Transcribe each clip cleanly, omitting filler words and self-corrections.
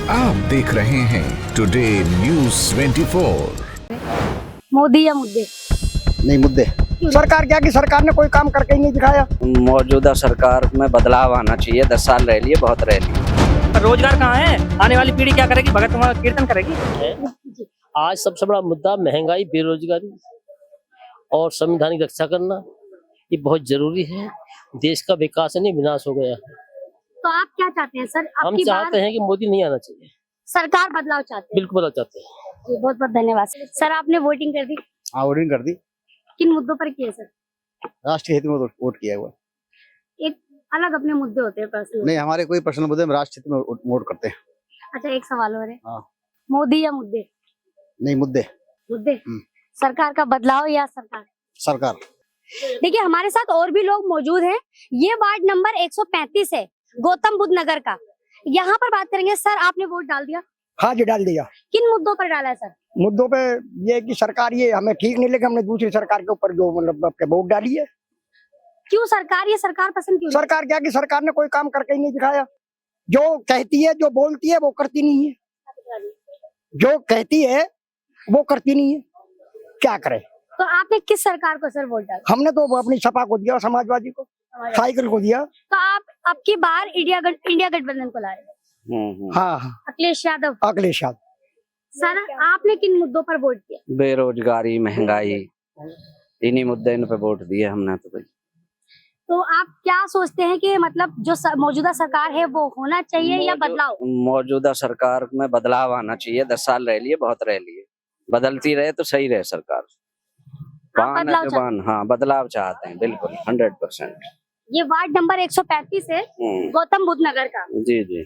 आप देख रहे हैं टुडे न्यूज़ 24। मोदी या मुद्दे? नहीं, मुद्दे। सरकार क्या की सरकार ने कोई काम करके ही नहीं दिखाया। मौजूदा सरकार में बदलाव आना चाहिए। 10 साल रह लिए, बहुत रह लिए। रोजगार कहाँ है? आने वाली पीढ़ी क्या करेगी? भगत वहाँ कीर्तन करेगी। आज सबसे बड़ा मुद्दा महंगाई, बेरोजगारी और संविधानिक रक्षा करना, ये बहुत जरूरी है। देश का विकास नहीं, विनाश हो गया है। तो आप क्या चाहते हैं सर? हम चाहते हैं कि मोदी नहीं आना चाहिए। सरकार बदलाव चाहते हैं? बिल्कुल बदलाव चाहते हैं। जी, बहुत बहुत धन्यवाद सर। आपने वोटिंग कर दी? हाँ, वोटिंग कर दी। किन मुद्दों पर किए सर? राष्ट्रीय हित में वोट किया हुआ। एक अलग अपने मुद्दे होते हैं पर्सनल। नहीं, हमारे कोई पर्सनल मुद्दे में राष्ट्रीय हित में वोट करते हैं। अच्छा, एक सवाल और है। हाँ। मोदी या मुद्दे? नहीं, मुद्दे। मुद्दे। सरकार का बदलाव या सरकार? सरकार। देखिए, हमारे साथ और भी लोग मौजूद हैं। ये वार्ड नंबर 135 है, गौतम बुद्ध नगर का। यहाँ पर बात करेंगे। सर, आपने वोट डाल दिया? हाँ जी, डाल दिया। किन मुद्दों पर डाला है सर? मुद्दों पे ये कि सरकार ये हमें ठीक नहीं लगे, हमने दूसरी सरकार के ऊपर जो मतलब वोट डाली है। क्यों सरकार, ये सरकार पसंद क्यों? सरकार क्या की सरकार ने कोई काम करके ही नहीं दिखाया। जो कहती है, जो बोलती है, वो करती नहीं है। जो कहती है वो करती नहीं है, क्या करे। तो आपने किस सरकार को सर वोट डाला? हमने तो अपनी सपा को दिया, समाजवादी को, साइकिल को दिया। तो आप अब की बार इंडिया गठबंधन को ला रहे हैं? हाँ हाँ, अखिलेश यादव। अखिलेश यादव। सर, आपने किन मुद्दों पर वोट किया? बेरोजगारी, महंगाई, इन्हीं मुद्दे इन पे वोट दिए हमने। तो भाई, तो आप क्या सोचते हैं कि मतलब जो मौजूदा सरकार है वो होना चाहिए या बदलाव? मौजूदा सरकार में बदलाव आना चाहिए। 10 साल रह लिए, बहुत रह लिए। बदलती रहे तो सही रहे सरकार। हाँ, बदलाव चाहते हैं, बिल्कुल 100%। ये वार्ड नंबर 135 है, गौतम बुद्ध नगर का। जी जी।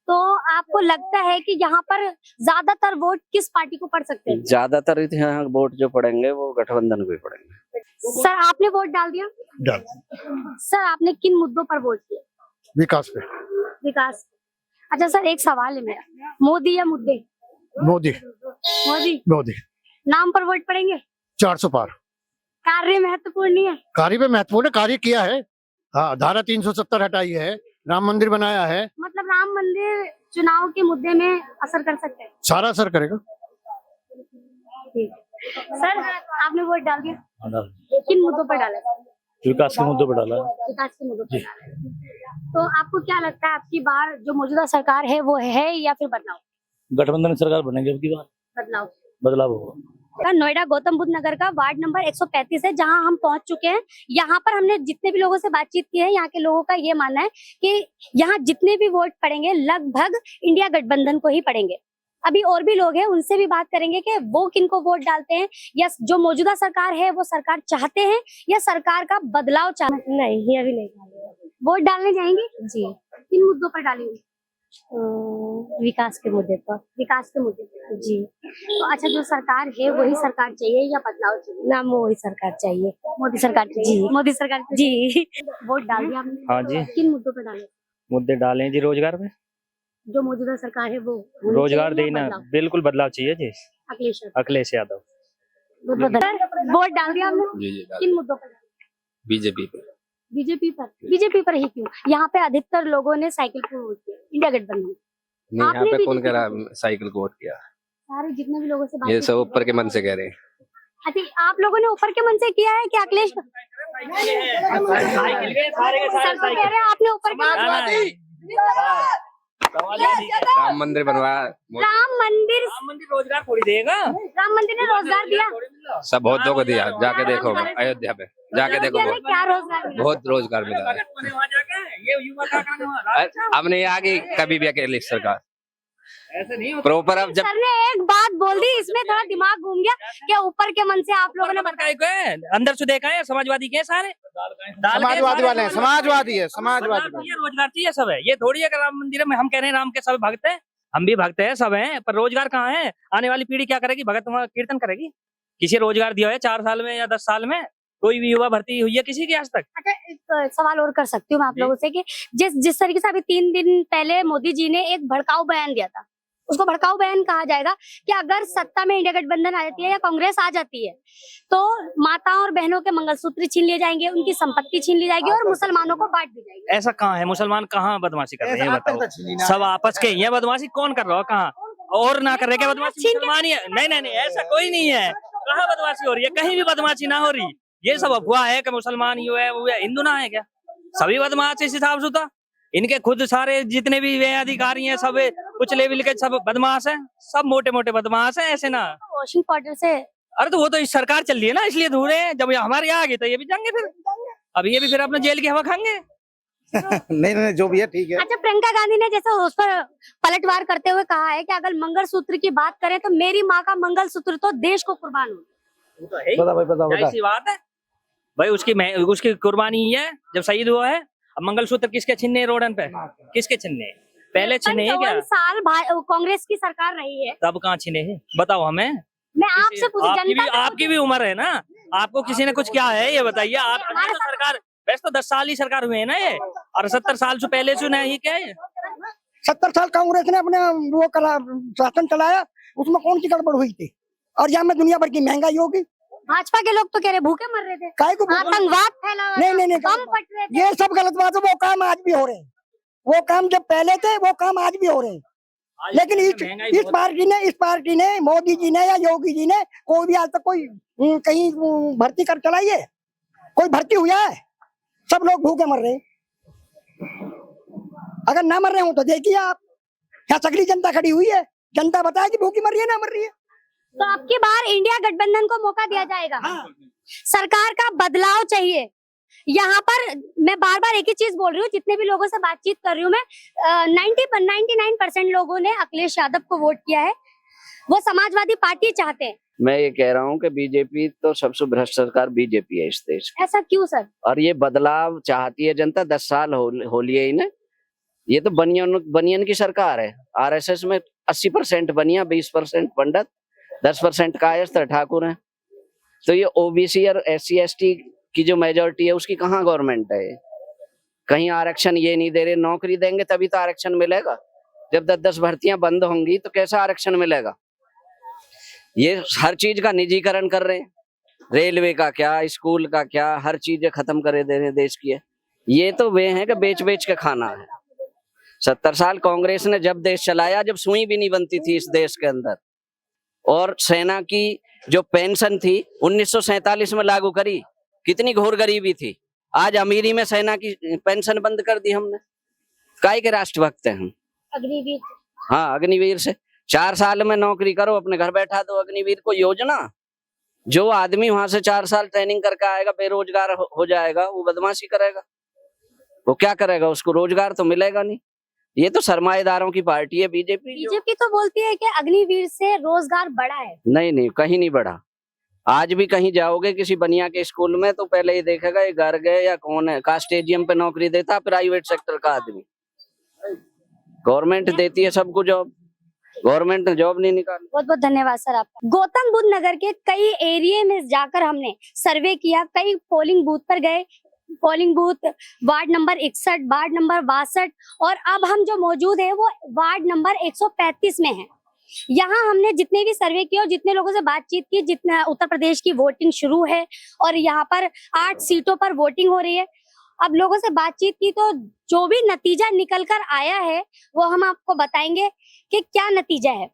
तो आपको लगता है कि यहाँ पर ज्यादातर वोट किस पार्टी को पड़ सकते हैं? ज्यादातर यहाँ वोट जो पड़ेंगे वो गठबंधन को ही पड़ेंगे। सर, आपने वोट डाल दिया? डाल। सर, आपने किन मुद्दों पर वोट किया? विकास पे। विकास। अच्छा सर, एक सवाल है मेरा। मोदी या मुद्दे? मोदी। मोदी। मोदी। नाम पर वोट पड़ेंगे? 400 पार। कार्य महत्वपूर्ण नहीं है? कार्य पे महत्वपूर्ण कार्य किया है। हाँ, धारा 370 हटाई है, राम मंदिर बनाया है। मतलब राम मंदिर चुनाव के मुद्दे में असर कर सकते हैं? सारा असर करेगा। ठीक। सर, आपने वोट डाल दिया? किन मुद्दों पर डाला? विकास के मुद्दों पर डाला। विकास के मुद्दों पर डाला। तो आपको क्या लगता है, आपकी बार जो मौजूदा सरकार है वो है या फिर बदलाव? गठबंधन सरकार बनेगी अब की बार। बदलाव होगा। नोएडा गौतम बुद्ध नगर का वार्ड नंबर 135 है, जहां हम पहुंच चुके हैं। यहाँ पर हमने जितने भी लोगों से बातचीत की है, यहाँ के लोगों का ये मानना है कि यहाँ जितने भी वोट पड़ेंगे लगभग इंडिया गठबंधन को ही पड़ेंगे। अभी और भी लोग हैं, उनसे भी बात करेंगे कि वो किनको वोट डालते हैं, या जो मौजूदा सरकार है वो सरकार चाहते हैं या सरकार का बदलाव चाहते। नहीं, अभी नहीं। वोट डालने जाएंगे जी? किन मुद्दों पर डालेंगे? विकास के मुद्दे पर। विकास के मुद्दे पर जी। तो अच्छा, जो सरकार है वही सरकार चाहिए या बदलाव चाहिए? ना, वही सरकार चाहिए। मोदी सरकार चाहिए जी। मोदी सरकार जी। वोट डाल दिया आपने? हाँ जी। किन मुद्दों पर डाले? मुद्दे डाले जी रोजगार पे। जो मौजूदा सरकार है वो रोजगार देना, बिल्कुल बदलाव चाहिए जी। अखिलेश यादव। वोट डाल दिया आपने? जी। किन मुद्दों पर? बीजेपी पे। बीजेपी पर ही क्यों? यहाँ पे अधिकतर लोगों ने साइकिल को वोट किया, इंडिया गठबंधन। नहीं, यहाँ पे कौन कह रहा साइकिल को वोट किया? सारे जितने भी लोगों से बात ये सब ऊपर के मन से कह रहे हैं। अच्छा, आप लोगों ने ऊपर के मन से किया है कि अखिलेश? सर तो कह रहे हैं आपने ऊपर के मन से। राम मंदिर बनवाया। राम मंदिर रोजगार थोड़ी देगा। राम मंदिर ने रोजगार दिया? सब बहुतों को दिया, जाके देखो अयोध्या पे, जाके देखो क्या रोजगार मिला? बहुत रोजगार मिला है। अब नहीं आगे कभी भी अकेली सरकार प्रॉपर। अब जब सर ने एक बात बोल दी, इसमें थोड़ा दिमाग घूम गया कि ऊपर के मन से आप लोगों ने बताया। अंदर से देखा है, समाजवादी के सारे समाजवादी वाले हैं, समाजवादी है, समाजवादी। रोजगार चाहिए सब है। ये थोड़ी है कि राम मंदिर में हम कह रहे हैं राम के सब भक्त हैं, हम भी भक्त हैं, सब हैं, पर रोजगार कहाँ है? आने वाली पीढ़ी क्या करेगी? भगत वहाँ कीर्तन करेगी? किसी रोजगार दिया है 4 साल में या 10 साल में? कोई भी युवा भर्ती हुई है किसी की आज तक? अच्छा, एक सवाल और कर सकती हूँ मैं आप लोगों से कि जिस तरीके से अभी 3 दिन पहले मोदी जी ने एक भड़काऊ बयान दिया था उसको भड़काऊ बयान कहा जाएगा कि अगर सत्ता में इंडिया गठबंधन आ जाती है या कांग्रेस आ जाती है तो माताओं और बहनों के मंगलसूत्र छीन लिए जाएंगे, उनकी संपत्ति छीन ली जाएगी और मुसलमानों को बांट दी जाएगी। ऐसा कहाँ है? मुसलमान कहाँ बदमाशी कर रहे हैं ये बताओ? सब आपस के ही है बदमाशी, कौन कर रहा है? कहाँ और ना कर रहे क्या बदमाशी? मुसलमान ही है। नहीं नहीं नहीं, ऐसा कोई नहीं है। कहाँ बदमाशी हो रही है? कहीं भी बदमाशी ना हो रही। ये सब अफवाह है कि मुसलमान ही है वो है, हिंदू ना है क्या? सभी बदमाश इस हिसाब से था। इनके खुद सारे जितने भी वे अधिकारी हैं सब कुछ लेवल के सब बदमाश हैं, सब मोटे मोटे बदमाश हैं। ऐसे ना वॉशिंग पाउडर से अरे तो वो तो इस सरकार चल रही है ना, इसलिए धूरे हैं। जब हमारे यहाँ आ गए तो ये भी जाएंगे, फिर अब ये भी फिर अपने जेल की हवा खाएंगे। नहीं नहीं, जो भी है ठीक है। अच्छा, प्रियंका गांधी ने जैसे उस पर पलटवार करते हुए कहा है कि अगर मंगलसूत्र की बात करें तो मेरी माँ का मंगलसूत्र तो देश को कुर्बान हो। बता भाई, बता क्या ऐसी बात है भाई? उसकी कुर्बानी ही है जब शहीद हुआ है। अब मंगलसूत्र किसके छिन्ने रोडन पे? किसके छिन्ने? पहले छिन्ने हैं क्या? 55 साल कांग्रेस की सरकार रही है, तब कहाँ छिन्ने हैं? बताओ हमें। मैं आपसे पूछी, जनता से आपकी भी उम्र है ना, आपको किसी ने कुछ क्या है ये बताइए। आप तो सरकार वैसे तो 10 साल ही सरकार हुए है ना ये, और 70 साल से पहले से नहीं क्या है? 70 साल कांग्रेस ने अपने वो कला शासन चलाया, उसमें कौन सी गड़बड़ हुई थी? और यहाँ में दुनिया भर की महंगाई होगी। भाजपा के लोग तो कह रहे भूखे मर रहे थे, काय को आतंकवाद फैला हुआ था, नहीं बम फट रहे थे। ये सब गलत बात है। वो काम आज भी हो रहे हैं, वो काम जब पहले थे वो काम आज भी हो रहे हैं। लेकिन इस पार्टी ने मोदी जी ने या योगी जी ने कोई भी आज तक कोई कहीं भर्ती कर चलाई है? कोई भर्ती हुआ है? सब लोग भूखे मर रहे हैं। अगर ना मर रहे हो तो देखिए आप, क्या सगली जनता खड़ी हुई है, जनता बताए कि भूखी मर रही है ना मर रही है। तो अब की बार इंडिया गठबंधन को मौका दिया जाएगा। सरकार का बदलाव चाहिए। यहाँ पर मैं बार बार एक ही चीज बोल रही हूँ, जितने भी लोगों से बातचीत कर रही हूँ मैं, 99% लोगों ने अखिलेश यादव को वोट किया है। वो समाजवादी पार्टी चाहते हैं। मैं ये कह रहा हूँ कि बीजेपी तो सबसे भ्रष्ट सरकार बीजेपी है इस देश की। ऐसा क्यों सर? और ये बदलाव चाहती है जनता। 10 साल हो लिए इन्हें। ये तो बनियन की सरकार है। आरएसएस में 80% बनिया, 20% पंडित, 10% कायस्थ ठाकुर है। तो ये ओबीसी और SC ST की जो मेजोरिटी है उसकी कहाँ गवर्नमेंट है? कहीं आरक्षण ये नहीं दे रहे। नौकरी देंगे तभी तो आरक्षण मिलेगा। जब 10-10 भर्तियां बंद होंगी तो कैसा आरक्षण मिलेगा? ये हर चीज का निजीकरण कर रहे हैं। रेलवे का क्या, स्कूल का क्या, हर चीज खत्म करे दे रहे देश की है। ये तो वे हैं कि बेच बेच के खाना है। 70 साल कांग्रेस ने जब देश चलाया, जब सुई भी नहीं बनती थी इस देश के अंदर, और सेना की जो पेंशन थी 1947 में लागू करी। कितनी घोर गरीबी थी। आज अमीरी में सेना की पेंशन बंद कर दी हमने। काय के राष्ट्रभक्त हैं हम? अग्निवीर। हाँ, अग्निवीर से 4 साल में नौकरी करो, अपने घर बैठा दो। अग्निवीर को योजना, जो आदमी वहां से 4 साल ट्रेनिंग करके आएगा, बेरोजगार हो जाएगा, वो बदमाशी करेगा। वो क्या करेगा? उसको रोजगार तो मिलेगा नहीं। ये तो सरमाएदारों की पार्टी है बीजेपी। बीजेपी तो बोलती है कि अग्निवीर से रोजगार बढ़ा है। नहीं नहीं, कहीं नहीं बढ़ा। आज भी कहीं जाओगे किसी बनिया के स्कूल में तो पहले ही देखेगा ये घर गए या कौन है। का स्टेडियम पे नौकरी देता प्राइवेट सेक्टर का आदमी। गवर्नमेंट देती है सबको जॉब, गवर्नमेंट ने जॉब नहीं निकाली। बहुत बहुत धन्यवाद सर आपका। गौतम बुद्ध नगर के कई एरिया में जाकर हमने सर्वे किया, कई पोलिंग बूथ पर गए। Polling booth ward number 61, ward number 62 और अब हम जो मौजूद है वो वार्ड नंबर 135 में है। यहाँ हमने जितने भी सर्वे किए और जितने लोगों से बातचीत की, जितना उत्तर प्रदेश की वोटिंग शुरू है और यहाँ पर 8 सीटों पर वोटिंग हो रही है। अब लोगों से बातचीत की तो जो भी नतीजा निकल कर आया है वो हम आपको बताएंगे कि क्या नतीजा है।